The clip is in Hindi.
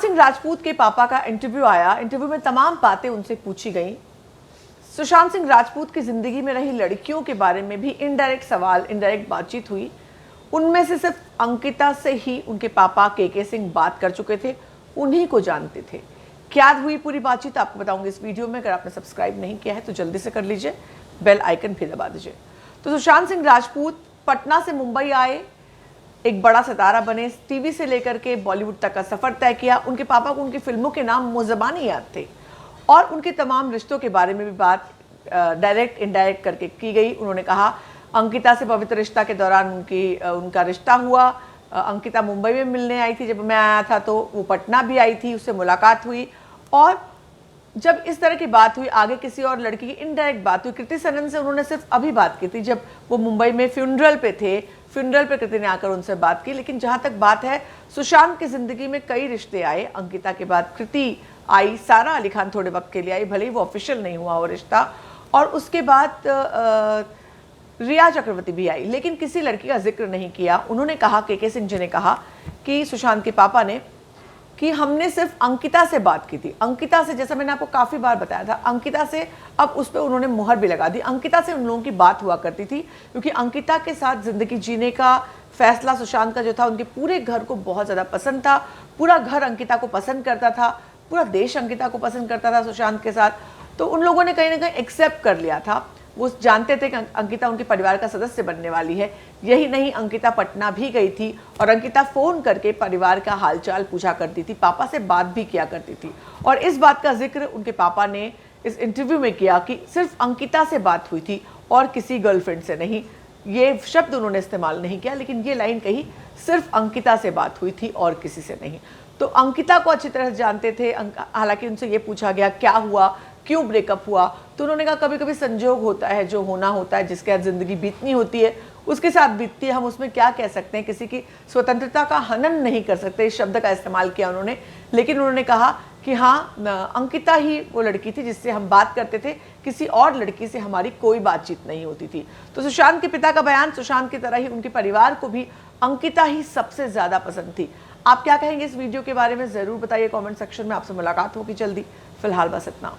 सिंह राजपूत के पापा का इंटरव्यू आया। इंटरव्यू में तमाम बातें उनसे पूछी गई। सुशांत सिंह राजपूत की जिंदगी में रही लड़कियों के बारे में भी इनडायरेक्ट सवाल, इनडायरेक्ट बातचीत हुई। उनमें से सिर्फ अंकिता से ही उनके पापा के सिंह बात कर चुके थे, उन्हीं को जानते थे। क्या हुई पूरी बातचीत आपको बताऊंगी इस वीडियो में। अगर आपने सब्सक्राइब नहीं किया है तो जल्दी से कर लीजिए, बेल आइकन भी दबा दीजिए। तो सुशांत सिंह राजपूत पटना से मुंबई आए, एक बड़ा सितारा बने, टीवी से लेकर के बॉलीवुड तक का सफर तय किया। उनके पापा को उनकी फिल्मों के नाम मुज़बानी याद थे और उनके तमाम रिश्तों के बारे में भी बात डायरेक्ट इनडायरेक्ट करके की गई। उन्होंने कहा अंकिता से पवित्र रिश्ता के दौरान उनका रिश्ता हुआ। अंकिता मुंबई में मिलने आई थी, जब मैं आया था तो वो पटना भी आई थी, उससे मुलाकात हुई। और जब इस तरह की बात हुई, आगे किसी और लड़की की इनडायरेक्ट बात हुई। कृति सनन से उन्होंने सिर्फ अभी बात की थी जब वो मुंबई में फ्यूनरल पे थे। फ्यूनरल पे कृति ने आकर उनसे बात की। लेकिन जहाँ तक बात है, सुशांत की जिंदगी में कई रिश्ते आए। अंकिता के बाद कृति आई, सारा अली खान थोड़े वक्त के लिए आई, भले ही वो ऑफिशियल नहीं हुआ वो रिश्ता। और उसके बाद रिया चक्रवर्ती भी आई, लेकिन किसी लड़की का जिक्र नहीं किया। उन्होंने कहा, के सिंह जी ने कहा कि सुशांत के पापा ने, कि हमने सिर्फ अंकिता से बात की थी। अंकिता से, जैसा मैंने आपको काफ़ी बार बताया था, अंकिता से अब उस पर उन्होंने मुहर भी लगा दी। अंकिता से उन लोगों की बात हुआ करती थी, क्योंकि अंकिता के साथ ज़िंदगी जीने का फैसला सुशांत का जो था, उनके पूरे घर को बहुत ज़्यादा पसंद था। पूरा घर अंकिता को पसंद करता था, पूरा देश अंकिता को पसंद करता था सुशांत के साथ। तो उन लोगों ने कहीं ना कहीं एक्सेप्ट कर लिया था। वो जानते थे कि अंकिता उनके परिवार का सदस्य बनने वाली है। यही नहीं, अंकिता पटना भी गई थी और अंकिता फ़ोन करके परिवार का हालचाल पूछा करती थी, पापा से बात भी किया करती थी। और इस बात का जिक्र उनके पापा ने इस इंटरव्यू में किया कि सिर्फ अंकिता से बात हुई थी और किसी गर्लफ्रेंड से नहीं। ये शब्द उन्होंने इस्तेमाल नहीं किया, लेकिन ये लाइन कही, सिर्फ अंकिता से बात हुई थी और किसी से नहीं। तो अंकिता को अच्छी तरह जानते थे। हालांकि उनसे ये पूछा गया क्या हुआ, क्यों ब्रेकअप हुआ, तो उन्होंने कहा कभी कभी संजोग होता है, जो होना होता है, जिसके साथ ज़िंदगी बीतनी होती है उसके साथ बीतती है। हम उसमें क्या कह सकते हैं, किसी की स्वतंत्रता का हनन नहीं कर सकते, इस शब्द का इस्तेमाल किया उन्होंने। लेकिन उन्होंने कहा कि हाँ, अंकिता ही वो लड़की थी जिससे हम बात करते थे, किसी और लड़की से हमारी कोई बातचीत नहीं होती थी। तो सुशांत के पिता का बयान, सुशांत की तरह ही उनके परिवार को भी अंकिता ही सबसे ज़्यादा पसंद थी। आप क्या कहेंगे इस वीडियो के बारे में, ज़रूर बताइए कमेंट सेक्शन में। आपसे मुलाकात होगी जल्दी। फिलहाल बस इतना।